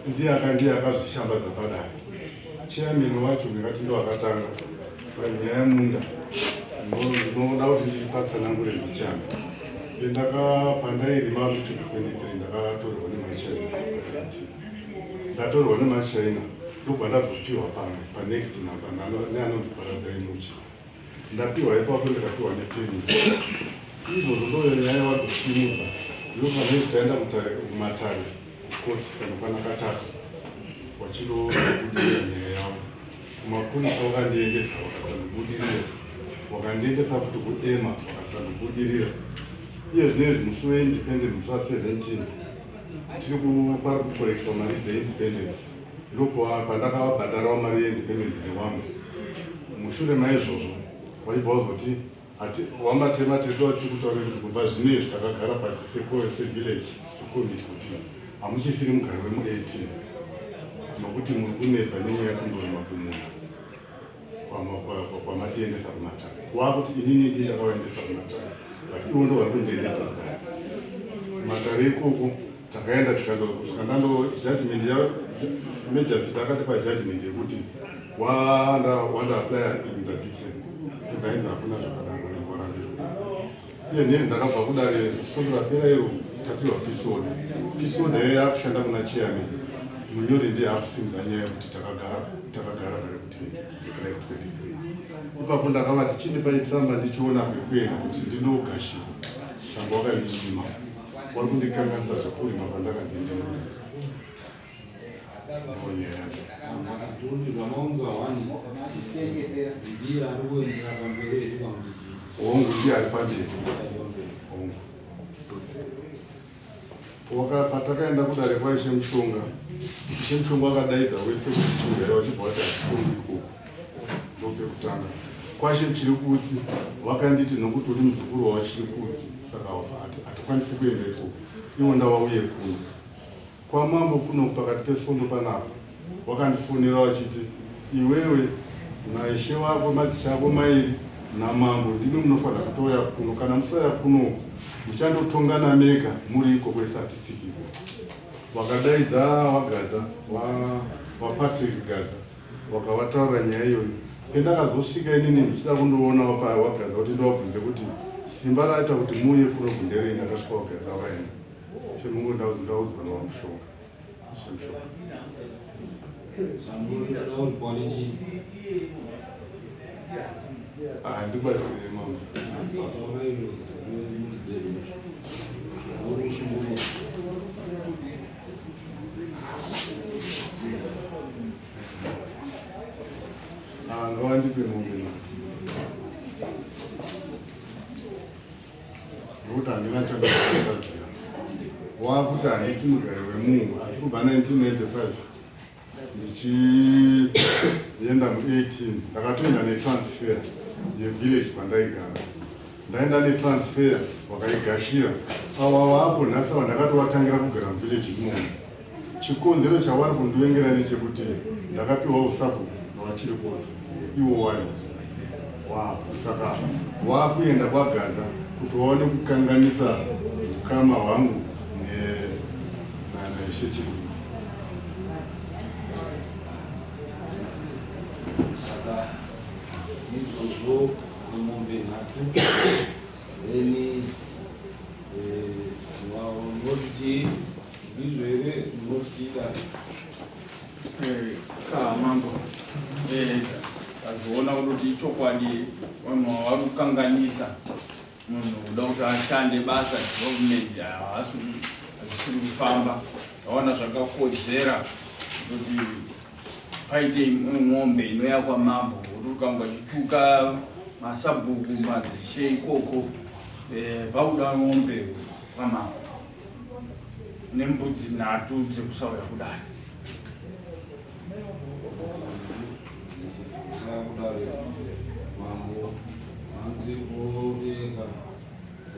ndiye akazvishambadza padare. Chairman wacho ndikati ndo akatanga panyaya yemunda. Ndinoda kuti ndipatsanangure ndichamba. Pandakairima mu 2023 ndakatorwa nemachina. Ndatorwa nemachina ndobva ndazopiwa panext neanondiparadza imuchi. Ndapiwa ipapo ndikapiwa nepemiti. Izvozvo ndonyaya wakusimudza. Ndopane taenda kumatare koti kana katatu wachindobudira nyaya yavo. Kumapurisa wakandiendesa wakasandobudirira, wakandiendesa futi kuema wakasandobudirira. Iye zvinezvi musi weindependence musi wa17 tiri kupara kukorekta mari dzeindependence. Ndoko pandakavabhadharawo mari yeindependence nevamwe. Mushure maizvozvo waibva wazoti wamatema tedo tiri kutaura kuti kubva zvinezvi takagara pasi sevillage sekomiti kuti hamuchisiri mugari wemu18 nokuti muri kunetsa nenyaya yekundorima kumunda kwamatiendesa kumatare. Wakuti inini ndii ndakavaendesa kumatare, but ivo ndo vari kundiendesa kudare. Kumatare ikoko takaenda tikandosvika judgment majority akatipa judgment yekuti wanda apply interdiction tukainza hakuna zvakadaro. Iye nini ndakabva kudare soro rapera iro tapiwa pisoda iye yakushanda kuna chairman. Munyori ndiye akusimudza nyaya yekuti takagara pari kuti Black 23. Ipapo ndakavati chindipa itsamba ndichiona kwekuenda kuti ndinogashira sanga wakandiyima wari kundikanganisa zvekurima pandakanzindinoa nyaya yacho. Hongu ndiye ari pamberi. Patakaenda kudare kwaishe mushonga, ishe mushonga akadaidza wese kuti chingaiwa chibva kuti hatitongi ikoko ndopekutanga. Kwashe chiri kutsi vakanditi nokuti uri muzukuru wavo chiri kutsi saka hatikwanisi kuenda ikoko, iwo ndavauye kuno kwamambo kuno pakati pesondo panapa. Wakandifonera wachiti iwewe naishe wako madzishe ako mairi namambo ndimi munofanira kutoya kuno, kana musaya kuno muchandotongana mega muri iko kwese hatitsikiko. Wakadaidza wagadza wapatrick gadza wakavataura nyaya iyoyo. Pendakazosvika inini ndichida kundoonawo pawagadza kuti ndovabvunze kuti simba raita kuti muuye kuno kunderei. Ndakasvika wagadza vaenda chemungu ndaudzwa nawamushonga shemushonga ndibatsire mambo. Ngawandipe mombe nokuti handina chandakatadzira. Wakuti handisi mugari wemunhu asi kubva 1995 ndichienda mu18 ndakatoenda netransfer yevillage pandaigara. Ndaenda netransfer wakaigashira ava vapo nhasi vandakatovatangira kugara muvillage imomo. Chikonzero chavari kundivengera nechekuti ndakapiwa usapo nawachiri kose iwo wari wapo, saka wakuenda kwagadza kuti waone kukanganisa ukama hwangu naishe chirwisi. Saka izvozvo mombe nhatu then unoti ndizvo here unotiita mambo azoona kuti ichokwadi vanhu vari kukanganisa munhu uda kuti ashande basa government hazvisiri kufamba. Aona zvakakodzera kuti paite mombe inouya kwamambo kuti ukanga chituka masabhuku madzishe ikoko vakuda mombe kwamambo nembudzi nhatu dzekusauya kudai. Mambo hanzi kueka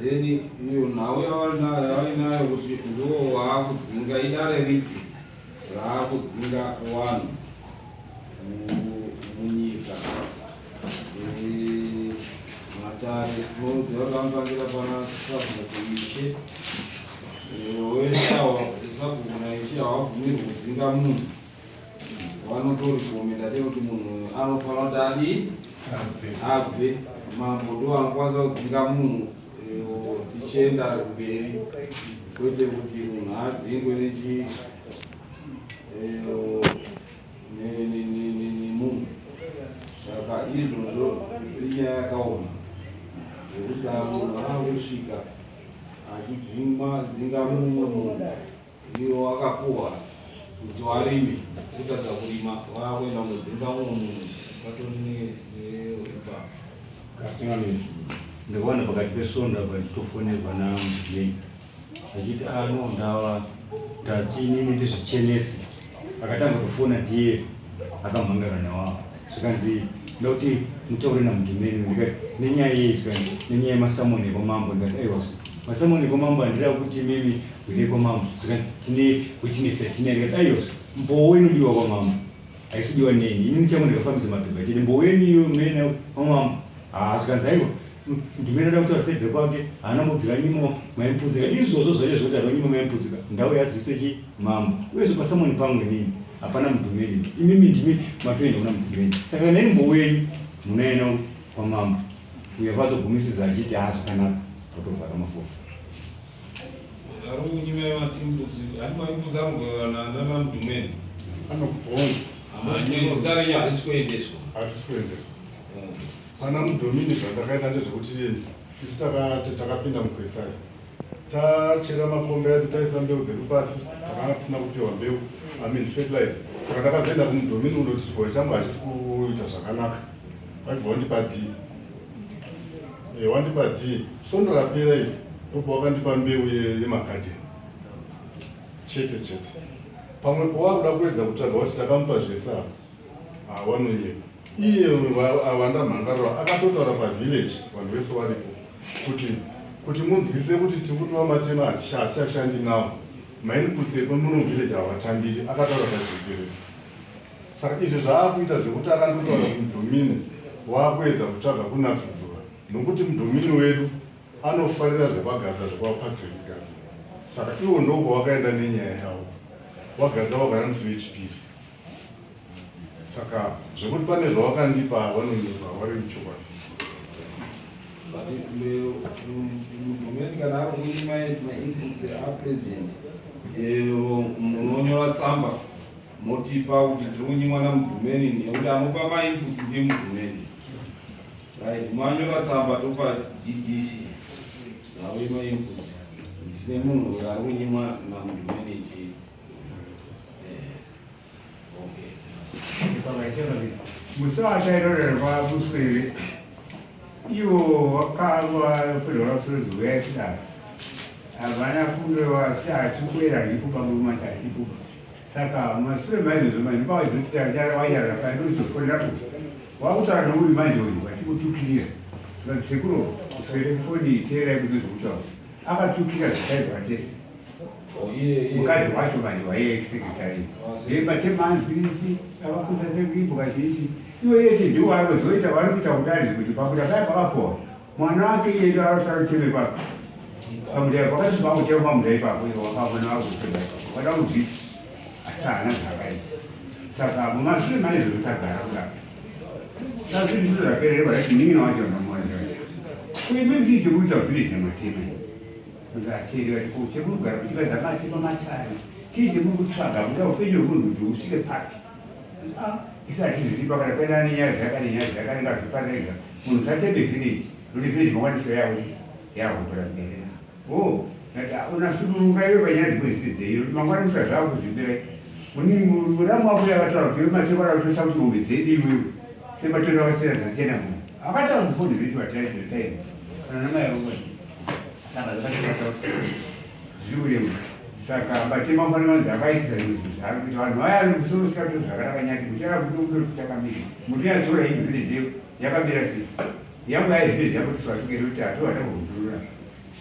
then iyo nhau yavainayo kuti ndo waakudzinga idare riti raakudzinga vanhu munyika. Matare sinozi vakamupangira pana sabhuku ishe oendawa sabhuku naichi havabvumirwi kudzinga munhu. Vanotorikomenda kuti munhu anofanira kuti abve. Mambo ndo anokwanisa kudzinga munhu tichienda mberi, kwete kuti munhu adzingwe nemunhu. Saka izvozvo inyaya yakaoma yekuti munhu akusvika achidzinga mumwe munhu iwo akapuhwa kuti warime, kutadza kurima wakuenda kundodzinga mumwe munhu patori neipa. Ndikuona pakati pesonda pachitofonerwa namubhei achiti ndava tatini ndizvichenese, akatanga kufona ndiye akamhangara nawawo. Zvikanzi ndokuti mutaure namudhumeni, ndikati nenyaya yei, nenyaya yemasamoni ekwamambo. Ndikati aiwa, masamoni ekwamambo handira kuti mimi uye kwamambo, tine witine 13. Ndikati aiwa, mbou inodiwa kwamambo, haisidiwa neni. Ini ndichangu ndikafambisa mapepa chete, mbou yenu iyo munoenda kwamambo. Zvikanzi aiwa, mudhumeni ada kuti asebve kwake, haana mubvira nyimo maimpudzika. Izvozvo zvacho zvokuti ada nyimo maimpudzika, ndau yazivise mambo. Uyezve pasamoni pamwe nini hapana mudhumeni, imimi ndimi matoenda kuna mudhumeni. Saka neni mbou wenyu munoenda kwamambo, uye vazogumisisa achiti zvakanaka, totovhara mafofu. Ari kunyima yemaimbudzi, ari maimbudzi arongowana nana mudhumeni. Anokubonga. Zita renyu harisi kuendeswa. Harisi kuendeswa. Pana mudhomini zvandakaita ndezvekuti isi takapinda mugwesari, tachera makombe edu, taisa mbeu dzedu pasi, takanga tisina kupiwa mbeu, fertilizer. Saka ndakazoenda kumudhomini kundoti chibhoyo changu hachisi kuita zvakanaka, waibva wandipa D. Wandipa D. Sondo rapera iri ndobva wakandipa mbeu yeMakoni chete chete. Pamwepo wakuda kuedza kutsvaga kuti takamupa zvese apa, wanonyeka. Iye wandamhangarwa akatotaura pavillage, vanhu vese varipo, kuti munzwise kuti tirikutora matema hatichashandi navo, mainputs emunovillage havatambiri, akataura pazvibhedhlera. Saka izvi zvaakuita zvekuti akandotaura kumudhomini waakuedza kutsvaga kunatsudzura, nokuti mudhomini wedu anofarira zvepagadza zvekwapatrick gadza. Saka iwo ndoko wakaenda nenyaya yavo, wagadza vagarisani. Saka zvekuti pane zvavakandipa vanonyipa vari muchokwadi. Mudhumeni kana ari kunyima mainputs apresident, munonyora tsamba motipa kuti tiri kunyimwa namudhumeni, nekuti anopa mainputs ndimudhumeni. Manyora tsamba topa DDC zvave mainputs, ndine munhu ari kunyimwa namudhumeni chii. Musawatairorerwa muswere iwo wakava federal service wesida havana kungewa chachikuera ndikupa muruma chachikupa. Saka mashure maizvozvo mandipawaizotita wanyara pandozofonera kuti wakutaura nouyu manje uyu vachikutukirira sekuro uswere foni teera ekuzozokutaura akatukira zvisaizwa tese. Mukadzi wacho manje waiyesekretari yebatemanzwisi avakusasekuimbo kazhinji iwo yeti ndiwo aizoita vari kuita kudari kuti pakuda pai pakapoa mwana wake iyedu arotaruteme papo pamudai kwakati pakutema pamudai ipapo wakamwana wakutema ipapo wada kudzisa asi haana zvakaita. Saka mumashure mane zvekutagara kudaro sazvinhu zvapererwa rati nin'ina wacho namwana uime mchii chekuita village namatema chemunogara kuchikaza matema matari chii chemukutsvaga kuda upenyu hwemunhu kuti usvike papi isati zvizipa kana kuenda nenyaya dzakanenga zviparega munhu usateme village nokuti village makwanisa yahopera mberi unasununga iwe panyaya dzikwezvidzeyo mangwanisa zvavo kuzvipira muramu wako yakataura kuti matema arakutosa kuti mombe dzedu iwewe sematema akasiyana dzachena munhu akataura kufoni zvechi vataizotaina kana namai vangwani zviuremu. Saka matema mfana manzi akaitisa zvaro kuti vanhu vaya ari kusoro sikato zvakanaka nyati kuchara kudokudori kuchakamira muti yadzora hii village yakamira sei yangu yaizvino zvakutiswa tukere kuti hatovada kuvhurura.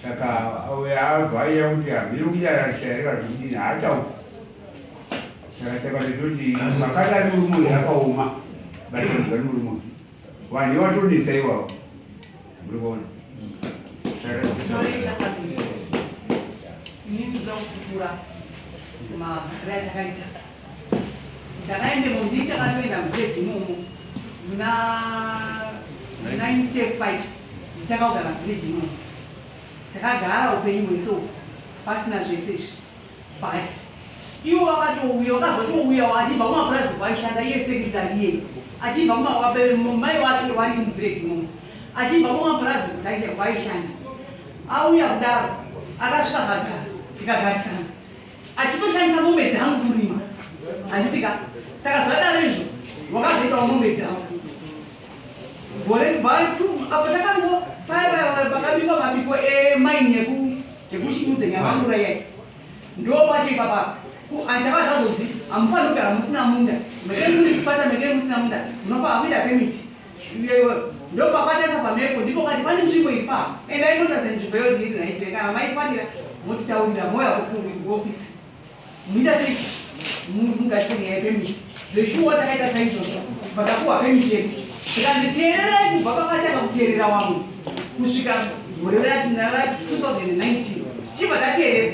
Saka abva aiya kuti hamiri kuyarashayareka kudini haatauka. Saka ndototi makada ari murumunhu akaoma batonzwa murumunhu vanhu watodetsa iwavo muri kuona. Inini ndoda kukura takaita takaende mundii takatoenda mubhedhi imomo muna 95 nditakaugara mubhedhi imomo takagara upenyu hwese pasina zvese izvi but iwo wakatouya wakazotouya achibva kumapurazi kwaishanda iye sekretari yeye achibva mai wake vari mubhedhi imomo achibva kumapurazi kwaishanda auya kudaro akasvika kagara tikagarisana achitoshandisa mombe dzangu kurima handitika saka zvadaro izvo wakazoitawo mombe dzangu gore apo takango pakabikwa mabiko emaini yekushimudze nyamangura yai ndo pacho ipapa andakazvazodzi hamufani kugara musina munda mekeri munisipata mekeri musina munda munofanira kuita pemiti ndo pakwatesa pamepo ndipo kati pane nzvimbo ipa endai notatsa nzvimbo yodiri kana maifanira motitaurira moya kuofisi muita sei mungatsenge yepemiti zveshuwa takaita saizvozvo patakuhwa pemiti yedu tikanditeererai kubva pakatanga kuteerera wamwe kusvika gore ra2019 chibva tateerera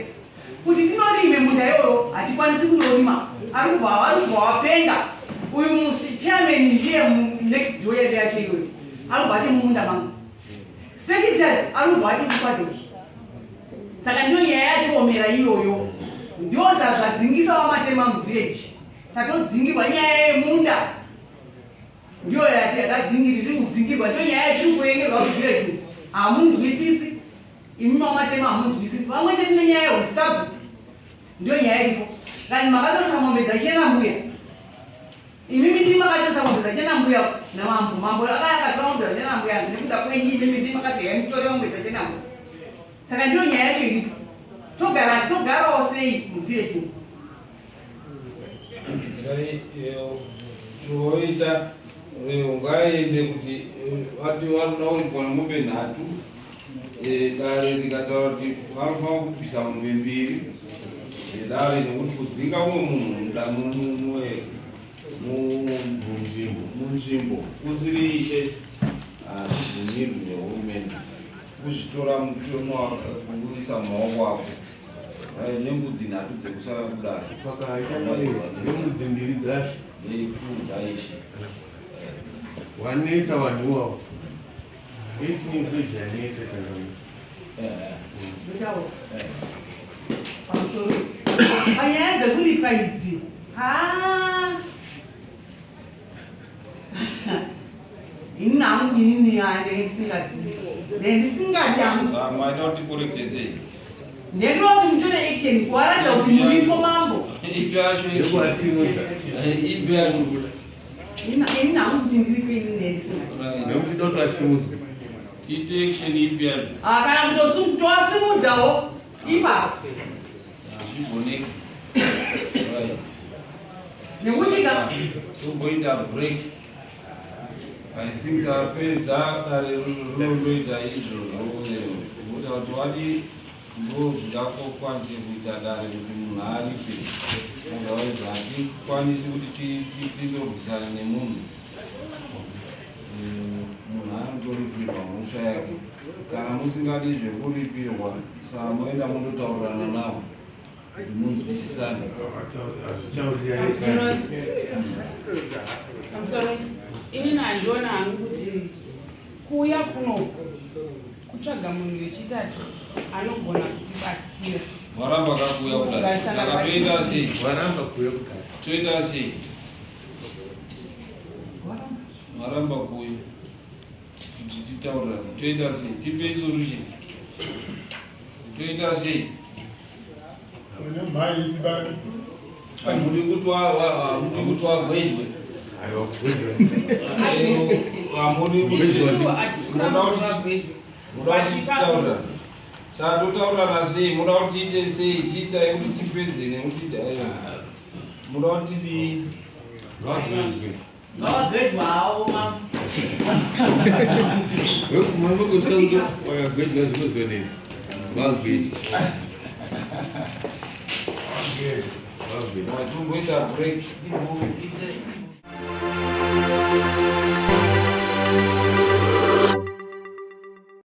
kuti tinorime munda iyoyo hatikwanisi kunorima arubva wapenga uyu chairman ndiye next door yedu yacho iyoyo arubva ati mumunda mangu secretary arubva ati mukwadoi saka ndiyo nyaya yatiomera iyoyo ndio zvadzingisa wamatema muvillage tatodzingirwa nyaya yemunda ndiyo yatadzingiriri kudzingirwa ndiyo nyaya yatiri kuengerwa muvillage hamunzwisisi imi mamatema hamunzwisisi pamwe chete nenyaya yehusabu ndiyo nyaya iripo kani makatosa mombe dzachena mbuya imimi ndi makatosa mombe dzachena mbuya namambo akatora mombe dzachena mbuya nekuda kwenyi imimi ndi makati yamutore mombe dzachena mbuya saka ndiyo nyaya yacho iripo togarawo sei muvillage toita ungaende kuti vati varinauripwa nemombe nhatu dare rikataura kuti vanofanira kupisa mombe mbiri dare nekuti kudzinga umwe munhu munzvimbo kusirishe hazvibvumirwi nehurumende kuzvitora mutono kuisa mumaoko ako nembudzi nhatu dzekusara kudaro pakaita nembudzi mbiri dzacho neitu dzaishe wanetsa vanhu ivavo 18 bridge yanetsa changamira ndotaura pamusoro panyaya dzekuripa idzi ini nangu inini ndendisingadzii maita kuti korekte sei ndendova kuti mutore action kuwaratidza kuti muripo mambo ipi yacho ipi yacho ini nangu kuti ndiripo ini ndendisingadzii nekuti dotwasimudzwa tiite action ipi yacho kana kutowasimudzawo ipapo hazviboneki nekuti tomboita break I think tapedza dare roita izvozvo kuita kuti wadi ndo zvingakokwanise kuita dare kuti munhu aripe otherwise hatikwanisi kuti tindorwisana nemunhu munhu anotoripirwa mhosva yake kana musingadi zvekuripirwa saa moenda mundotaurirana navo kuti munzwisisane ini nandiona hangu kuti kuuya kunoku kutsvaga munhu wechitatu anogona kutibatsira waramba kakuuya kudai saka toita sei waramba kuuya kudai toita sei waramba kuuya kuti titaurirane toita sei tipe solution toita sei hamudi kuti wagwedwe hamudi muda kuti titaurira saa totaurirana sei muda kuti tiite sei tiitai kuti tipedze nekuti muda kuti tidii ngawagwedwa hawo mama wekumamba kutsa kuti wakagwedwa zvinozonena vagwedwa tomboita break